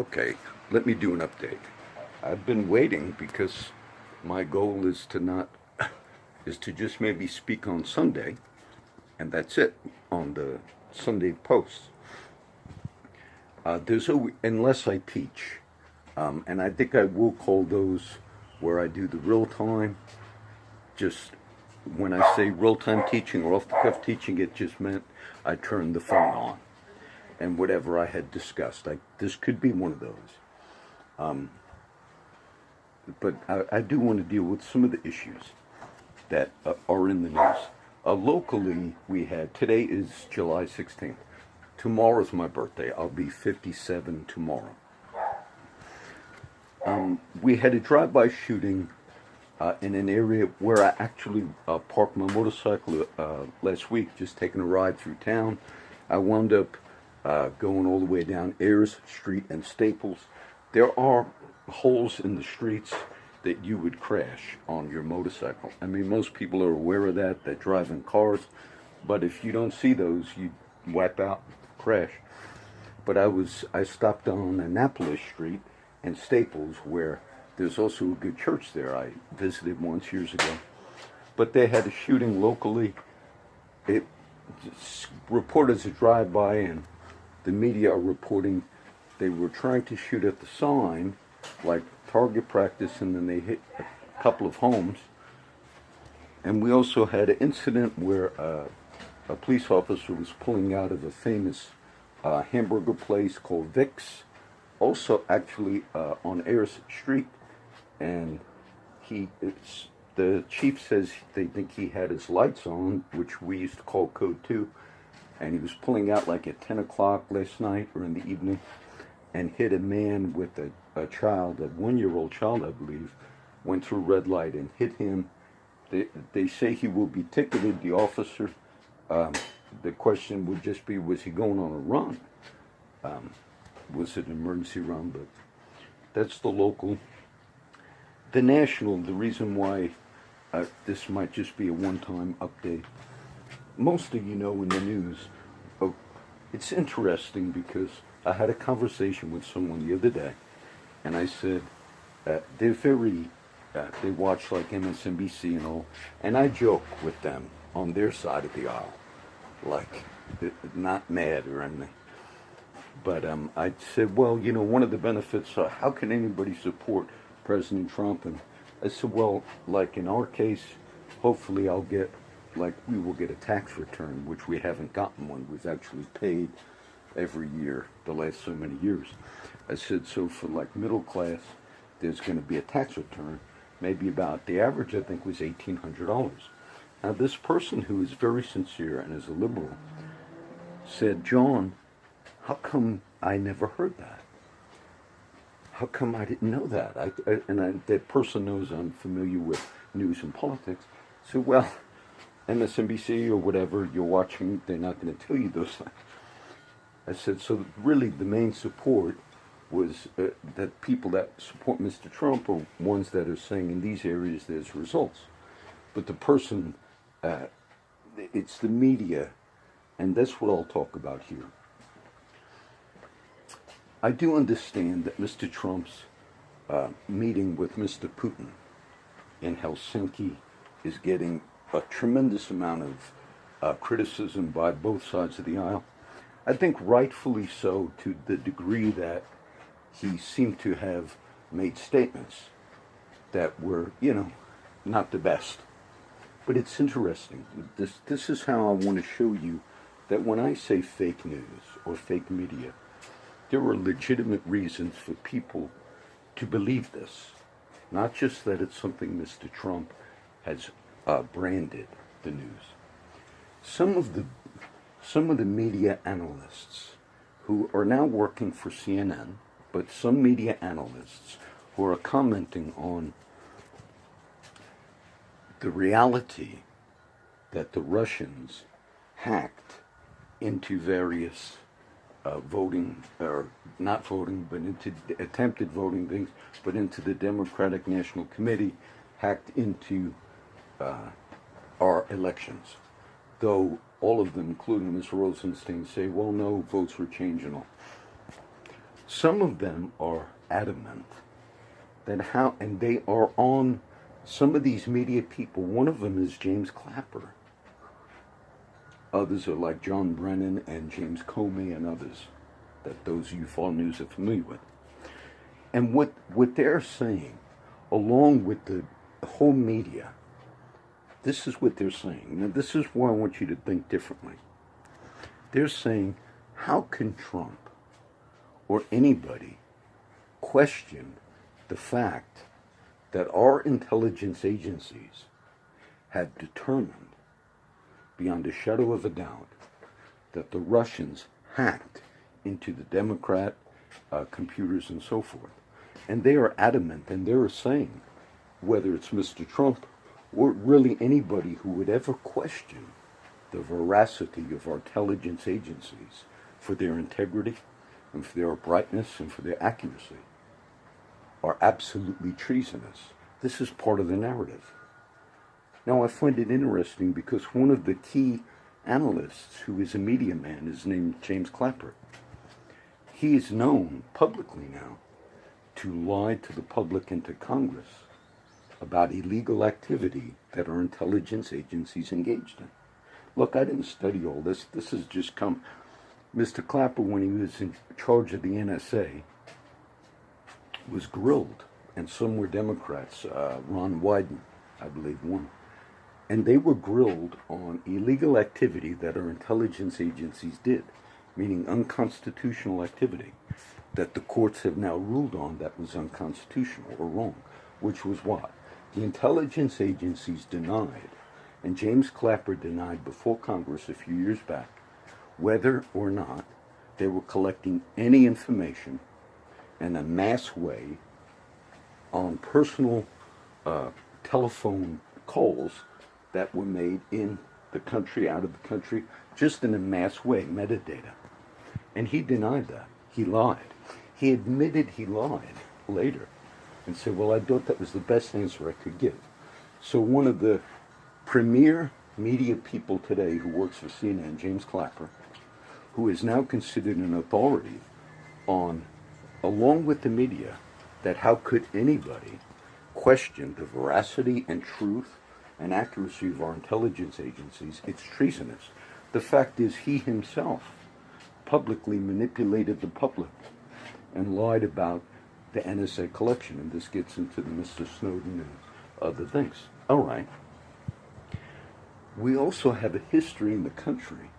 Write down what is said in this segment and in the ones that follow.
Okay, let me do an update. I've been waiting because my goal is to not is to just maybe speak on Sunday, and that's it on the Sunday posts. Unless I teach, and I think I will call those where I do the real time. Just when I say real time teaching or off the cuff teaching, it just meant I turned the phone on and whatever I had discussed. This could be one of those. But I do want to deal with some of the issues that are in the news. Locally, today is July 16th. Tomorrow's my birthday. I'll be 57 tomorrow. We had a drive-by shooting in an area where I actually parked my motorcycle last week, just taking a ride through town. I wound up going all the way down Ayers Street and Staples. There are holes in the streets that you would crash on your motorcycle. I mean, most people are aware of that drive in cars, but if you don't see those, you wipe out, crash. But I stopped on Annapolis Street and Staples, where there's also a good church there. I visited once years ago. But they had a shooting locally. It reported as a drive-by, and the media are reporting they were trying to shoot at the sign, like target practice, and then they hit a couple of homes. And we also had an incident where a police officer was pulling out of a famous hamburger place called Vic's, also actually on Ayers Street, and the chief says they think he had his lights on, which we used to call code 2, and he was pulling out like at 10 o'clock last night or in the evening, and hit a man with a child, a 1-year-old child, I believe, went through red light and hit him. They say he will be ticketed, the officer. The question would just be, was he going on a run? Was it an emergency run? But that's the local. The national, the reason why this might just be a one-time update. Most of you know in the news, it's interesting because I had a conversation with someone the other day, and I said, they watch like MSNBC and all, and I joke with them on their side of the aisle, like, not mad or anything. But I said, well, one of the benefits, how can anybody support President Trump? And I said, well, like in our case, hopefully we will get a tax return, which we haven't gotten one. We've actually paid every year the last so many years. I said, so for like middle class, there's going to be a tax return, maybe about, the average I think was $1,800. Now this person who is very sincere and is a liberal said, John, how come I never heard that? How come I didn't know that? That person knows I'm familiar with news and politics. So, well, MSNBC or whatever you're watching, they're not going to tell you those things. I said, so really the main support was that people that support Mr. Trump are ones that are saying in these areas there's results. But the person, it's the media, and that's what I'll talk about here. I do understand that Mr. Trump's meeting with Mr. Putin in Helsinki is getting a tremendous amount of criticism by both sides of the aisle. I think rightfully so, to the degree that he seemed to have made statements that were, not the best. But it's interesting. This is how I want to show you that when I say fake news or fake media, there are legitimate reasons for people to believe this. Not just that it's something Mr. Trump has branded the news. Some of the media analysts who are now working for CNN, but some media analysts who are commenting on the reality that the Russians hacked into various voting, or not voting, but into attempted voting things, but into the Democratic National Committee, hacked into our elections. Though all of them, including Ms. Rosenstein, say, well, no, votes were changed and all. Some of them are adamant that how, and they are on some of these media people. One of them is James Clapper. Others are like John Brennan and James Comey and others that those of you follow news are familiar with. And what they're saying, along with the whole media, this is what they're saying. Now, this is why I want you to think differently. They're saying, how can Trump or anybody question the fact that our intelligence agencies have determined, beyond a shadow of a doubt, that the Russians hacked into the Democrat computers and so forth. And they are adamant, and they're saying, whether it's Mr. Trump or really anybody who would ever question the veracity of our intelligence agencies for their integrity and for their uprightness and for their accuracy, are absolutely treasonous. This is part of the narrative. Now, I find it interesting because one of the key analysts, who is a media man, is named James Clapper. He is known publicly now to lie to the public and to Congress about illegal activity that our intelligence agencies engaged in. Look, I didn't study all this. This has just come. Mr. Clapper, when he was in charge of the NSA, was grilled, and some were Democrats. Ron Wyden, I believe, won. And they were grilled on illegal activity that our intelligence agencies did, meaning unconstitutional activity that the courts have now ruled on that was unconstitutional or wrong, which was what? The intelligence agencies denied, and James Clapper denied before Congress a few years back, whether or not they were collecting any information in a mass way on personal telephone calls that were made in the country, out of the country, just in a mass way, metadata. And he denied that. He lied. He admitted he lied later and said, well, I thought that was the best answer I could give. So one of the premier media people today who works for CNN, James Clapper, who is now considered an authority on, along with the media, that how could anybody question the veracity and truth and accuracy of our intelligence agencies? It's treasonous. The fact is, he himself publicly manipulated the public and lied about the NSA collection, and this gets into the Mr. Snowden and other things. All right. We also have a history in the country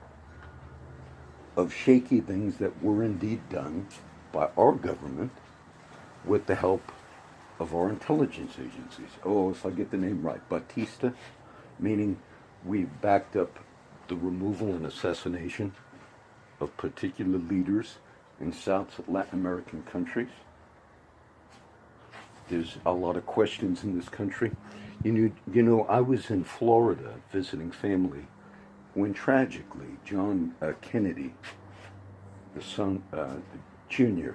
of shaky things that were indeed done by our government with the help of our intelligence agencies. Oh, if I get the name right, Batista, meaning we backed up the removal and assassination of particular leaders in South Latin American countries. There's a lot of questions in this country. You know, I was in Florida visiting family when tragically John Kennedy, the son, Jr.,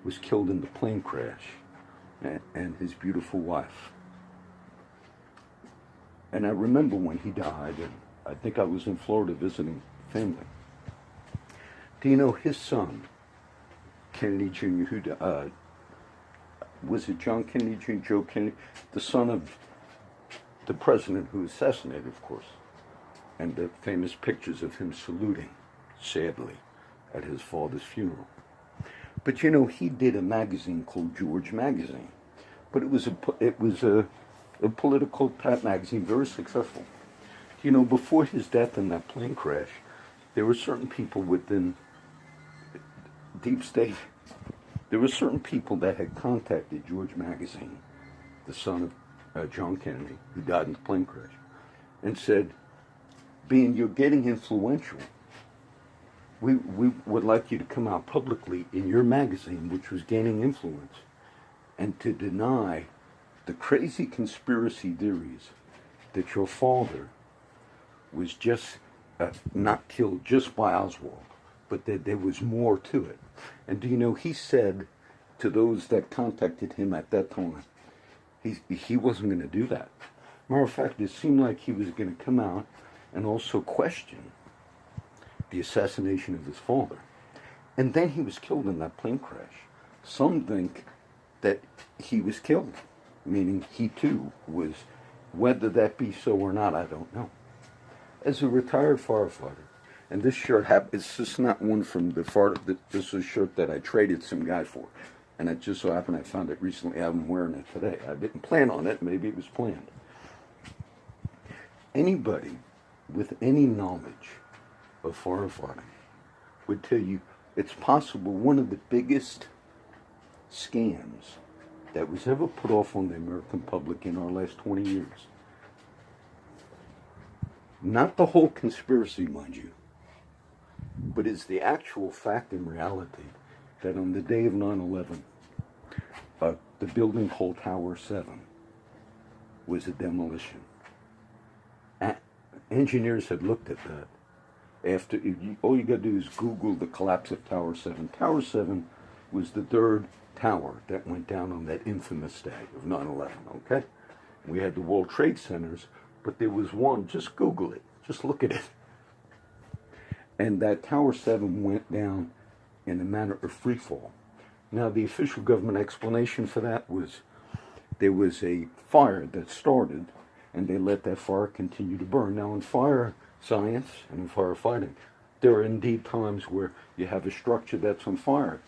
was killed in the plane crash, and his beautiful wife. And I remember when he died, and I think I was in Florida visiting family. Do you know his son, Kennedy Jr., who was it John Kennedy Jr., Joe Kennedy, the son of the president who was assassinated, of course, and the famous pictures of him saluting, sadly, at his father's funeral. But you know, he did a magazine called George Magazine, but it was a political type magazine, very successful. You know, before his death in that plane crash, there were certain people within Deep State. There were certain people that had contacted George Magazine, the son of John Kennedy, who died in the plane crash, and said, being you're getting influential, we would like you to come out publicly in your magazine, which was gaining influence, and to deny the crazy conspiracy theories that your father was just not killed just by Oswald, but that there was more to it. And do you know, he said to those that contacted him at that time, he wasn't going to do that. Matter of fact, it seemed like he was going to come out and also question the assassination of his father. And then he was killed in that plane crash. Some think that he was killed, meaning he too was, whether that be so or not, I don't know. As a retired firefighter, and this shirt, it's just not one from the fire, this is a shirt that I traded some guy for. And it just so happened I found it recently. I'm wearing it today. I didn't plan on it. Maybe it was planned. Anybody with any knowledge of firefighting would tell you it's possible one of the biggest scams that was ever put off on the American public in our last 20 years. Not the whole conspiracy, mind you, but it's the actual fact and reality that on the day of 9/11, the building called Tower 7 was a demolition. Engineers had looked at that. All you got to do is Google the collapse of Tower 7. Tower 7 was the third tower that went down on that infamous day of 9/11, okay? We had the World Trade Centers, but there was one, just Google it, just look at it. And that Tower 7 went down in a manner of free fall. Now, the official government explanation for that was there was a fire that started, and they let that fire continue to burn. Now, in fire science and in firefighting, there are indeed times where you have a structure that's on fire,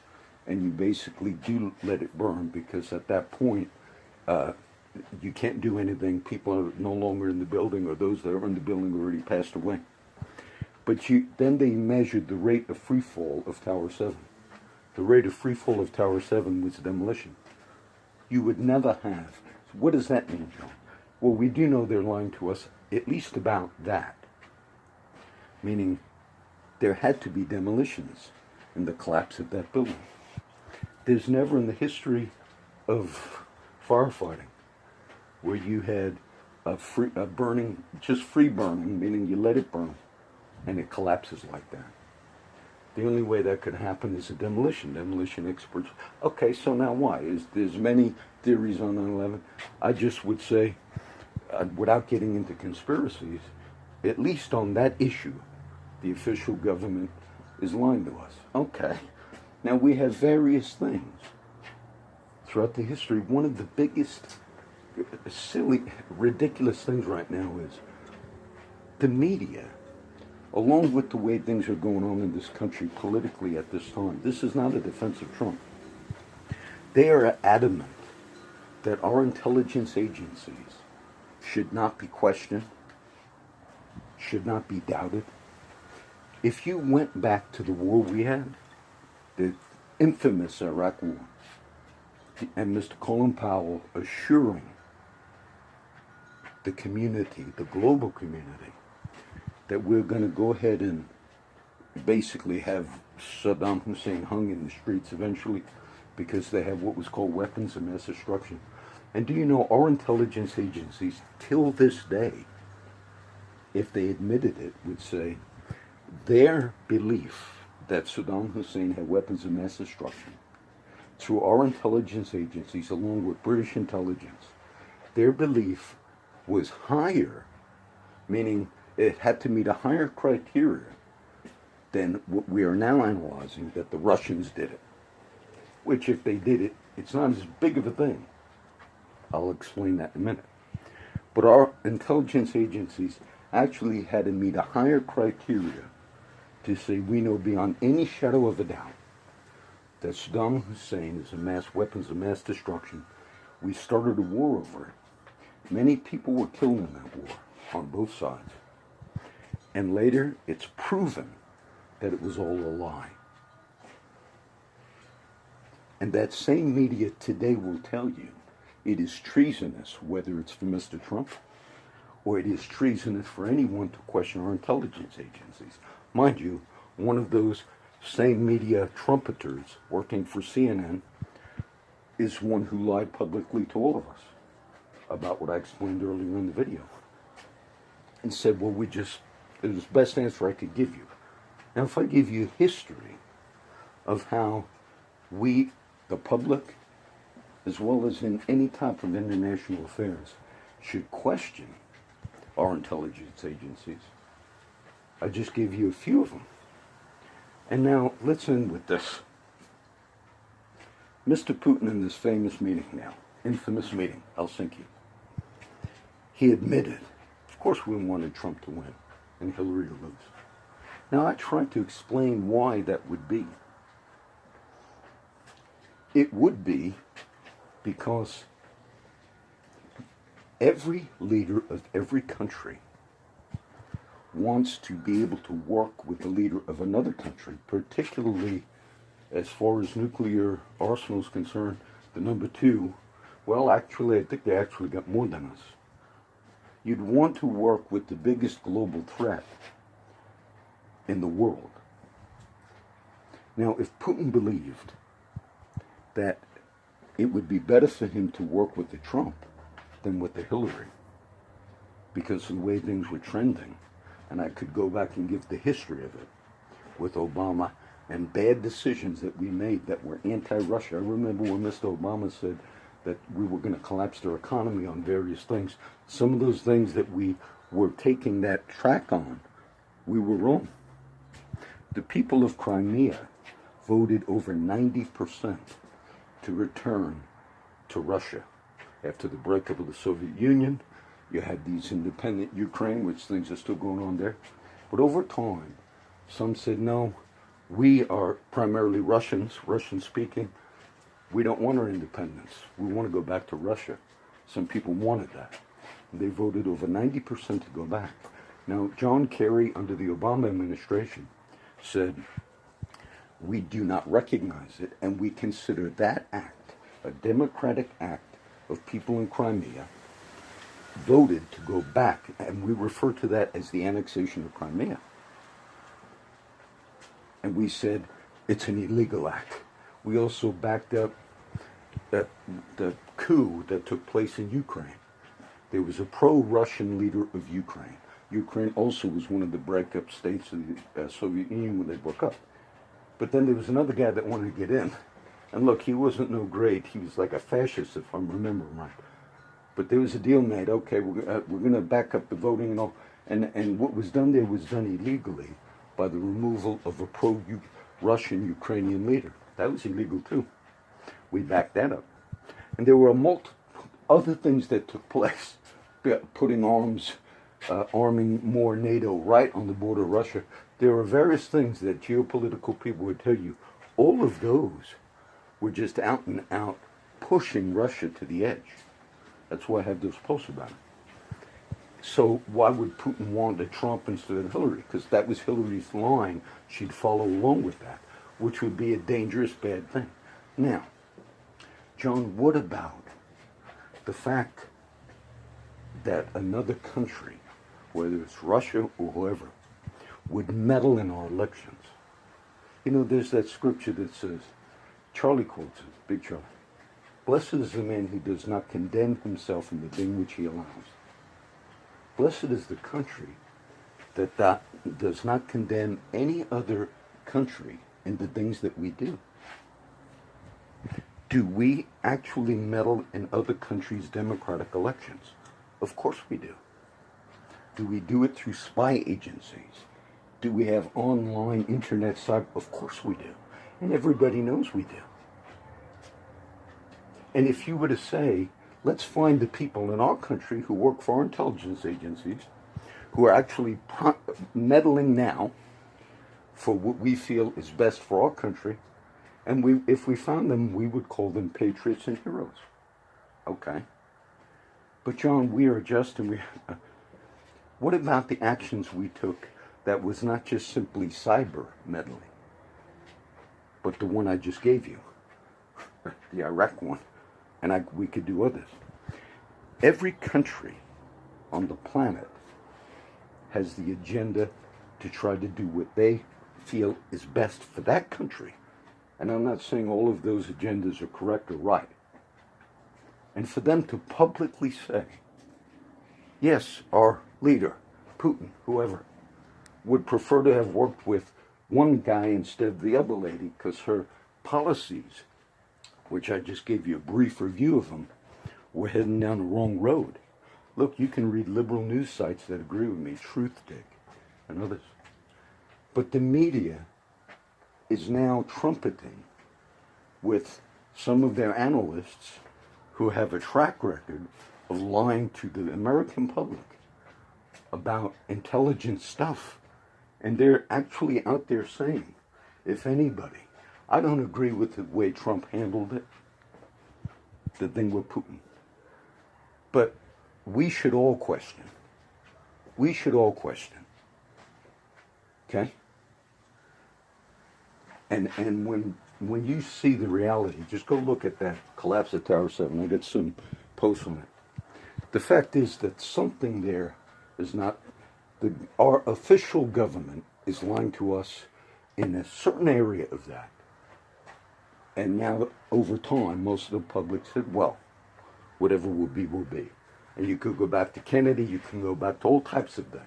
and you basically do let it burn, because at that point, you can't do anything. People are no longer in the building, or those that are in the building already passed away. But then they measured the rate of free fall of Tower 7. The rate of free fall of Tower 7 was demolition. You would never have. So what does that mean, John? Well, we do know they're lying to us, at least about that. Meaning, there had to be demolitions in the collapse of that building. There's never in the history of firefighting where you had a burning, just free burning, meaning you let it burn, and it collapses like that. The only way that could happen is a demolition. Demolition experts. Okay, so now why? There's many theories on 9/11. I just would say, without getting into conspiracies, at least on that issue, the official government is lying to us. Okay. Now we have various things throughout the history. One of the biggest, silly, ridiculous things right now is the media, along with the way things are going on in this country politically at this time. This is not a defense of Trump. They are adamant that our intelligence agencies should not be questioned, should not be doubted. If you went back to the war we had, the infamous Iraq War, and Mr. Colin Powell assuring the community, the global community, that we're going to go ahead and basically have Saddam Hussein hung in the streets eventually because they have what was called weapons of mass destruction. And do you know our intelligence agencies, till this day, if they admitted it, would say their belief that Saddam Hussein had weapons of mass destruction, through our intelligence agencies, along with British intelligence, their belief was higher, meaning it had to meet a higher criteria than what we are now analyzing that the Russians did it. Which, if they did it, it's not as big of a thing. I'll explain that in a minute. But our intelligence agencies actually had to meet a higher criteria to say we know beyond any shadow of a doubt that Saddam Hussein is weapons of mass destruction. We started a war over it. Many people were killed in that war on both sides. And later, it's proven that it was all a lie. And that same media today will tell you it is treasonous, whether it's for Mr. Trump or it is treasonous for anyone to question our intelligence agencies. Mind you, one of those same media trumpeters working for CNN is one who lied publicly to all of us about what I explained earlier in the video. And said, well, it was the best answer I could give you. Now, if I give you history of how we, the public, as well as in any type of international affairs, should question our intelligence agencies, I just gave you a few of them. And now, let's end with this. Mr. Putin in this famous meeting now, infamous meeting, Helsinki, he admitted, of course we wanted Trump to win and Hillary to lose. Now I tried to explain why that would be. It would be because every leader of every country wants to be able to work with the leader of another country, particularly as far as nuclear arsenal is concerned, the number two. Well, actually, I think they actually got more than us. You'd want to work with the biggest global threat in the world. Now, if Putin believed that it would be better for him to work with the Trump than with the Hillary, because of the way things were trending, and I could go back and give the history of it with Obama and bad decisions that we made that were anti-Russia. I remember when Mr. Obama said that we were going to collapse their economy on various things. Some of those things that we were taking that track on, we were wrong. The people of Crimea voted over 90% to return to Russia. After the breakup of the Soviet Union, you had these independent Ukraine, which things are still going on there. But over time, some said, no, we are primarily Russians, Russian-speaking. We don't want our independence. We want to go back to Russia. Some people wanted that. They voted over 90% to go back. Now, John Kerry, under the Obama administration, said, we do not recognize it, and we consider that act a democratic act of people in Crimea voted to go back, and we refer to that as the annexation of Crimea. And we said it's an illegal act. We also backed up the coup that took place in Ukraine. There was a pro-Russian leader of Ukraine. Ukraine also was one of the breakup states of the Soviet Union when they broke up. But then there was another guy that wanted to get in. And look, he wasn't no great. He was like a fascist, if I'm remembering right. But there was a deal made. Okay, we're going to back up the voting and all. And what was done there was done illegally by the removal of a pro-Russian Ukrainian leader. That was illegal too. We backed that up. And there were multiple other things that took place. Putting arming more NATO right on the border of Russia. There are various things that geopolitical people would tell you. All of those were just out and out pushing Russia to the edge. That's why I have those posts about it. So why would Putin want a Trump instead of Hillary? Because that was Hillary's line. She'd follow along with that, which would be a dangerous, bad thing. Now, John, what about the fact that another country, whether it's Russia or whoever, would meddle in our elections? You know, there's that scripture that says, Charlie quotes it, Big Charlie. Blessed is the man who does not condemn himself in the thing which he allows. Blessed is the country that does not condemn any other country in the things that we do. Do we actually meddle in other countries' democratic elections? Of course we do. Do we do it through spy agencies? Do we have online internet site? Of course we do. And everybody knows we do. And if you were to say, let's find the people in our country who work for our intelligence agencies, who are actually meddling now for what we feel is best for our country, and if we found them, we would call them patriots and heroes. Okay. But John, we are just, and what about the actions we took that was not just simply cyber meddling, but the one I just gave you, the Iraq one, and we could do others. Every country on the planet has the agenda to try to do what they feel is best for that country. And I'm not saying all of those agendas are correct or right. And for them to publicly say, yes, our leader, Putin, whoever, would prefer to have worked with one guy instead of the other lady because her policies, which I just gave you a brief review of them, were heading down the wrong road. Look, you can read liberal news sites that agree with me, Truthdig and others. But the media is now trumpeting with some of their analysts who have a track record of lying to the American public about intelligent stuff. And they're actually out there saying, if anybody, I don't agree with the way Trump handled it, the thing with Putin. But we should all question. We should all question. Okay? And when you see the reality, just go look at that collapse of Tower 7. I got some posts on it. The fact is that something there is not, our official government is lying to us in a certain area of that. And now, over time, most of the public said, well, whatever will be, will be. And you could go back to Kennedy, you can go back to all types of things.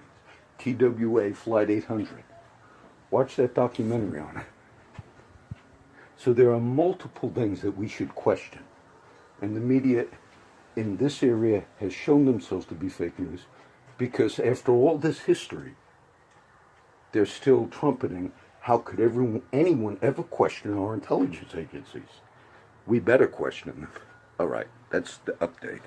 TWA Flight 800. Watch that documentary on it. So there are multiple things that we should question. And the media in this area has shown themselves to be fake news because after all this history, they're still trumpeting, how could anyone ever question our intelligence agencies? We better question them. All right, that's the update.